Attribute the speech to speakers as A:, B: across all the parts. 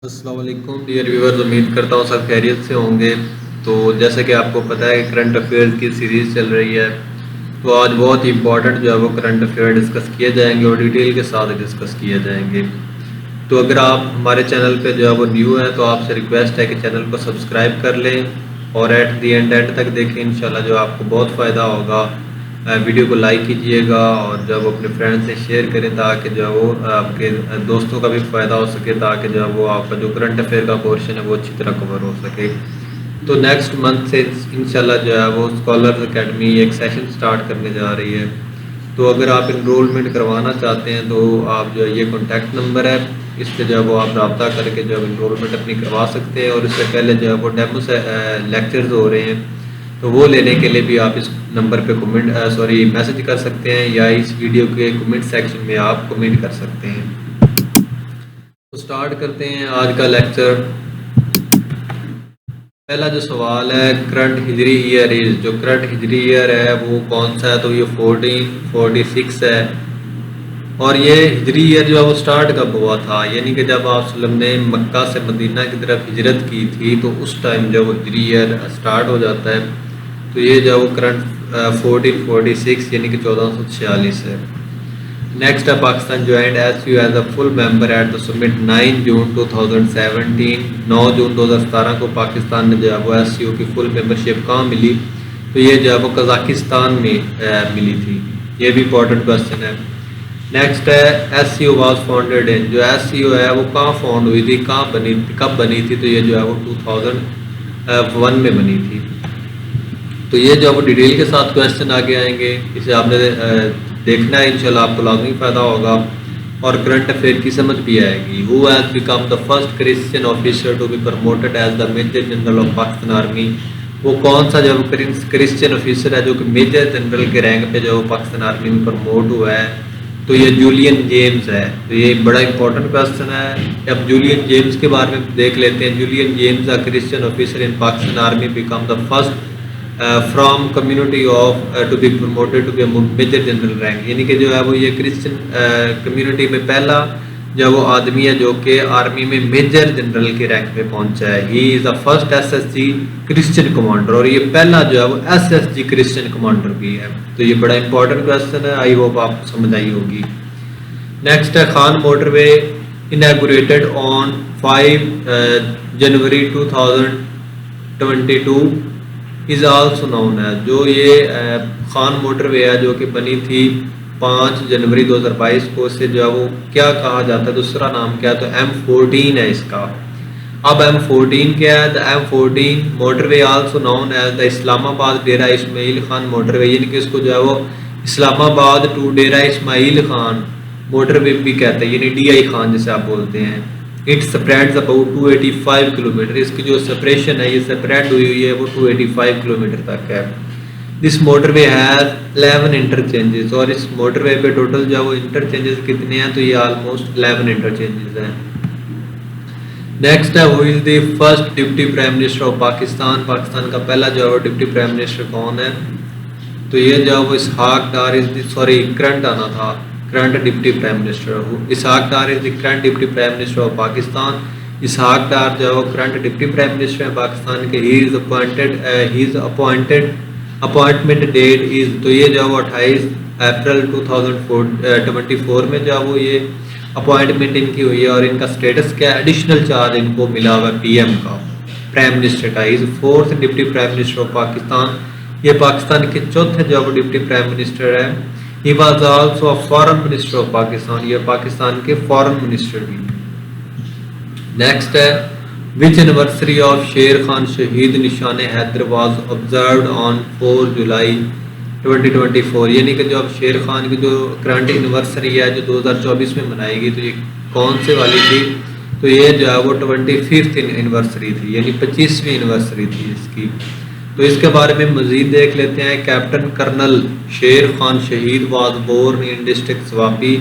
A: अस्सलाम वालेकुम dear viewers, उम्मीद करता हूँ सब खैरियत से होंगे। तो जैसे कि आपको पता है कि करंट अफेयर्स की सीरीज़ चल रही है, तो आज बहुत ही इंपॉर्टेंट जो है वो करंट अफेयर डिस्कस किए जाएंगे और डिटेल के साथ डिस्कस किए जाएंगे। तो अगर आप हमारे चैनल पे जो है वो न्यू है तो आपसे रिक्वेस्ट है कि चैनल को सब्सक्राइब कर लें और एट दी एंड तक देखें। इंशाल्लाह जो आपको बहुत फ़ायदा होगा। वीडियो को लाइक कीजिएगा और जब अपने फ्रेंड से शेयर करें ताकि जो है वो आपके दोस्तों का भी फ़ायदा हो सके, ताकि जो है वो आपका जो करंट अफेयर का पोर्शन है वो अच्छी तरह कवर हो सके। तो नेक्स्ट मंथ से इंशाल्लाह जो है वो स्कॉलर्स एकेडमी एक सेशन स्टार्ट करने जा रही है। तो अगर आप इनरोलमेंट करवाना चाहते हैं तो आप जो है ये कॉन्टैक्ट नंबर है, इस पर जो है वो आप रब्ता करके जो है इनरोलमेंट अपनी करवा सकते हैं। और इससे पहले जो है वो डेमो से लेक्चर्स हो रहे हैं, तो वो लेने के लिए भी आप इस नंबर पे मैसेज कर सकते हैं या इस वीडियो के कमेंट सेक्शन में आप कमेंट कर सकते हैं। तो स्टार्ट करते हैं आज का लेक्चर। पहला जो सवाल है, करंट हिजरी ईयर इज, जो करंट हिजरी ईयर है वो कौन सा है? तो ये 1446 है। और ये हिजरी ईयर जो है वो स्टार्ट कब हुआ था? यानी कि जब आप वसल्लम ने मक्का से मदीना की तरफ हिजरत की थी तो उस टाइम जो वो हिजरी ईयर स्टार्ट हो जाता है। तो ये जो वो करंट 1446 यानी कि 1446 है। नेक्स्ट है, Pakistan joined SU as a full member at the summit 9 जून 2017। 9 जून 2017 को पाकिस्तान ने जो है वो एसयू की फुल मेंबरशिप कहाँ मिली? तो ये जो है वो कजाकिस्तान में मिली थी। ये भी इंपॉर्टेंट क्वेश्चन है। नेक्स्ट है, एसयू वाज फाउंडेड इन, जो एसयू है वो कहाँ फाउंड हुई थी, कहाँ बनी, कब बनी थी? तो ये जो है वो 2001 में बनी थी। तो ये जो है वो डिटेल के साथ क्वेश्चन आगे आएंगे, इसे आपने देखना है, इंशाल्लाह आपको लाजमी फ़ायदा होगा और करंट अफेयर की समझ भी आएगी। Who has become the first Christian officer to be promoted as the major general of Pakistan army, वो कौन सा जो क्रिश्चियन ऑफिसर है जो कि मेजर जनरल के रैंक पे जो पाकिस्तान आर्मी में प्रमोट हुआ है? तो ये जूलियन जेम्स है। तो ये बड़ा इंपॉर्टेंट क्वेश्चन है। अब जूलियन जेम्स के बारे में देख लेते हैं। Julian James a Christian officer in Pakistan army become the first from community of to be promoted to be major general rank, यानी कि जो है वो ये क्रिश्चियन कम्युनिटी में पहला जो वो आदमी है जो कि आर्मी में मेजर जनरल के रैंक पे पहुंचा है। He is the first SSG Christian commander, और ये पहला जो है वो एसएसजी क्रिश्चियन कमांडर भी है। तो ये बड़ा इंपॉर्टेंट क्वेश्चन है, आई होप आपको समझ आई होगी। नेक्स्ट है, Khan motorway inaugurated on 5 January 2022 is also known है, जो ये खान मोटरवे है जो कि बनी थी 5 जनवरी 2022 को, से जो है वो क्या कहा जाता है? दूसरा नाम क्या है? तो M14 है इसका। अब M14 क्या है? The M14 motorway also known as the Islamabad Dera Ismail Khan motorway, यानी कि इसको जो है वो इस्लामाबाद टू डेरा इस्माइल खान मोटरवे भी कहते हैं, यानी DI खान जिसे आप बोलते हैं। इट स्प्रेड्स अबाउट 285 किलोमीटर, इसकी जो सेपरेशन है, ये सेपरेट हुई है वो 285 किलोमीटर तक है। दिस मोटरवे हैज़ 11 इंटरचेंजेस, और इस मोटरवे पे टोटल जो वो इंटरचेंजेस कितने हैं? तो ये ऑलमोस्ट 11 इंटरचेंजेस हैं। नेक्स्ट है, who is the first deputy prime minister of Pakistan, Pakistan का पहला जो है वो डिप्टी प्राइम मिनिस्टर कौन है? तो ये जो है वो इसहाक डार इज करंट आना था, current deputy prime minister. Ishaq Dar is the current deputy prime minister of Pakistan. Ishaq Dar जो है वो करंट डिप्टी प्राइम मिनिस्टर है पाकिस्तान के। He is appointed appointment that is, तो ये जो है वो 28 अप्रैल 2024 में जो है वो ये अपॉइंटमेंट इनकी हुई है। और इनका स्टेटस क्या है? एडिशनल चार्ज इनको मिला हुआ है PM का, प्राइम मिनिस्टर का। Is fourth deputy prime minister of Pakistan, ये पाकिस्तान के चौथे जो वो डिप्टी प्राइम मिनिस्टर है। He was also a foreign minister of Pakistan, ये पाकिस्तान के फॉरेन मिनिस्टर भी। नेक्स्ट है, विच एनिवर्सरी ऑफ शेर खान शहीद निशान हैदर वाज ऑब्जर्व्ड ऑन 4 जुलाई 2024, यानी कि जो अब शेर खान की जो करंट एनिवर्सरी है जो 2024 में मनाएगी, तो ये कौन से वाली थी? तो ये जो है वो 25th एनिवर्सरी थी, यानी 25वीं एनिवर्सरी थी इसकी। तो इसके बारे में मज़ीद देख लेते हैं। Captain colonel Sher Khan Shaheed was born in district Swabi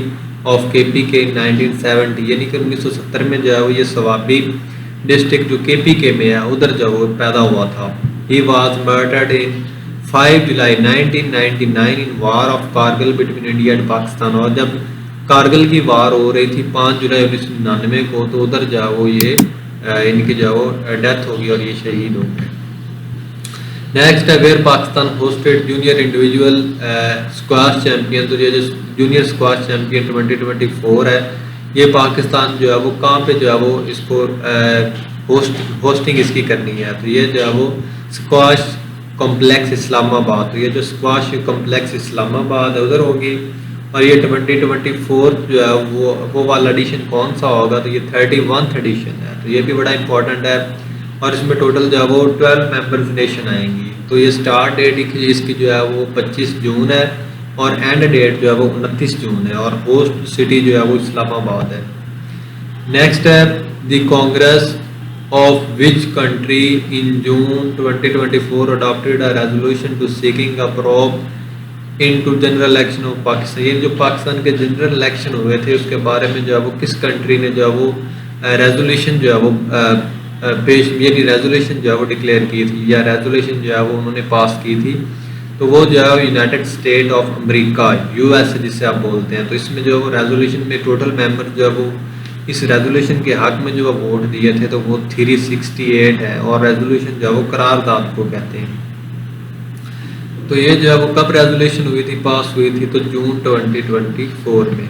A: of KPK in 1970, यानी कि 1970 में जो है वो ये सवाबी डिस्ट्रिक्ट जो KPK में है उधर जो वो पैदा हुआ था। He was murdered in 5 July 1999 in war of Kargil between India and Pakistan, और जब कारगिल की वार हो रही थी 5 जुलाई 1999 को, तो उधर जाओ ये इनकी जाओ डेथ होगी और ये शहीद हो गए। नेक्स्ट है where Pakistan hosted junior individual squash champion. तो ये जो जूनियर स्क्वाश चैंपियन 2024 है, ये पाकिस्तान जो है वो कहाँ पे जो है वो इसको होस्टिंग इसकी करनी है। तो ये जो है वो स्क्वाश कॉम्प्लेक्स इस्लामाबाद, तो ये जो स्क्वाश कॉम्प्लेक्स इस्लामाबाद है उधर होगी। और ये 2024 जो है वो वाला एडिशन कौन सा होगा, तो ये 31st एडिशन है, तो ये भी बड़ा इंपॉर्टेंट है। और इसमें टोटल जो है वो 12 मेंबर्स नेशन आएंगी। तो ये स्टार्ट डेट इसकी जो है वो 25 जून है और एंड डेट जो है वो 29 जून है और होस्ट सिटी जो है वो इस्लामाबाद है। नेक्स्ट है the Congress of which country in June 2024 adopted a resolution to seeking a probe into general election of Pakistan। ये जो पाकिस्तान के जनरल इलेक्शन हुए थे उसके बारे में जो है वो किस कंट्री ने जो है वो रेजोल्यूशन जो है वो पेश यानी रेजोल्यूशन जो है वो डिक्लेयर की थी या रेजोल्यूशन जो है वो उन्होंने पास की थी। तो वो जो है United state of America US जिसे आप बोलते हैं। तो इसमें जो है वो रेजोल्यूशन में टोटल मेंबर जो है वो इस रेजोल्यूशन के हक में जो वोट दिए थे तो वो 368 है और रेजोल्यूशन जो है वो करारदाद को कहते हैं। तो ये जो है वो कब रेजोल्यूशन हुई थी, पास हुई थी, तो जून 2024 में।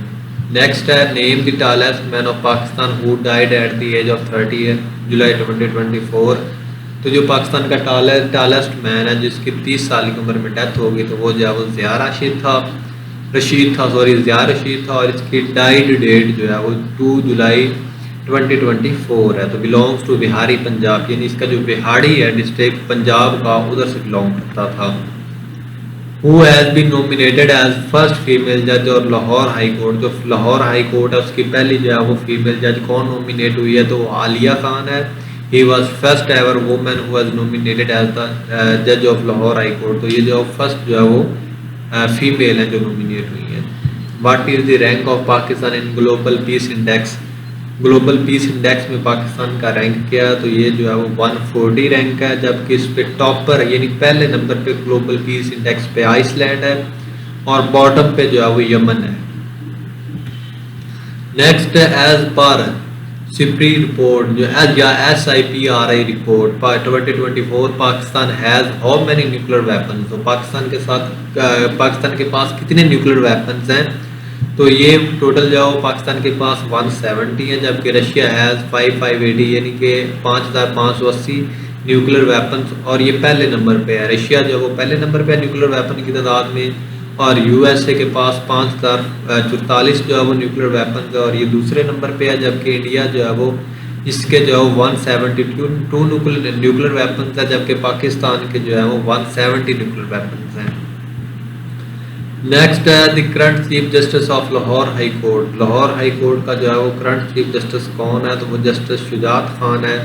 A: नेक्स्ट है name the tallest man of Pakistan who died at the age of 30 July 2024। तो जो पाकिस्तान का टालेस्ट मैन है जिसकी 30 साल की उम्र में डेथ हो गई, तो वो जो है वो ज़िया रशीद था और इसकी डाइड डेट जो है वो 2 जुलाई 2024 है। तो बिलोंग्स टू बिहारी पंजाब, यानी इसका जो बिहाड़ी है डिस्ट्रिक्ट पंजाब का उधर से बिलोंग करता था। Who has been nominated as first female जज और लाहौर हाई कोर्ट। जो लाहौर हाई कोर्ट है उसकी पहली जो है वो फीमेल जज कौन नॉमिनेट हुई है, तो आलिया खान है। He was first ever women who has nominated as the जज ऑफ लाहौर हाई कोर्ट। तो ये जो फर्स्ट जो है वो फीमेल है जो नॉमिनेट हुई है। What is the rank of Pakistan in global peace index. Global peace index में पाकिस्तान का रैंक क्या है, तो ये जो है वो 140 रैंक है, जबकि इस पे टॉपर यानी पहले नंबर पे ग्लोबल पीस इंडेक्स पे आइसलैंड है और बॉटम पे जो है वो यमन है। नेक्स्ट है एज पर सिप्री रिपोर्ट जो SIPRI report 2024 Pakistan has how many nuclear weapon. तो पाकिस्तान के पास कितने न्यूक्लियर वेपन्स हैं, तो ये टोटल जो पाकिस्तान के पास 170 है, जबकि रशिया हैज़ 5580 यानी कि 5580 न्यूक्लियर वेपन्स और ये पहले नंबर पे है। रशिया जो वो पहले नंबर पे है न्यूक्लियर वेपन की तादाद में और USA के पास 5044 जो है वो न्यूक्लियर वेपन है और ये दूसरे नंबर पे है, जबकि इंडिया जो है वो इसके जो है 172 न्यूक्लियर वेपन है, जबकि पाकिस्तान के जो है वो 170 न्यूक्लियर वेपन हैं। नेक्स्ट है the current chief justice of Lahore high court. Lahore high court का जो है वो करंट चीफ जस्टिस कौन है, तो वो जस्टिस शुजात खान है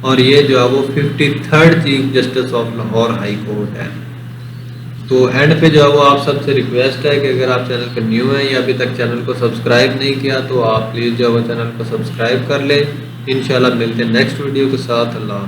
A: और ये जो है वो 53rd chief justice of Lahore high court है। तो एंड पे जो है वो आप सबसे रिक्वेस्ट है कि अगर आप चैनल पर न्यू हैं या अभी तक चैनल को सब्सक्राइब नहीं किया तो आप प्लीज़ जो है वो चैनल को सब्सक्राइब कर लें। इंशाल्लाह मिलते हैं नेक्स्ट वीडियो के साथ। अल्लाह।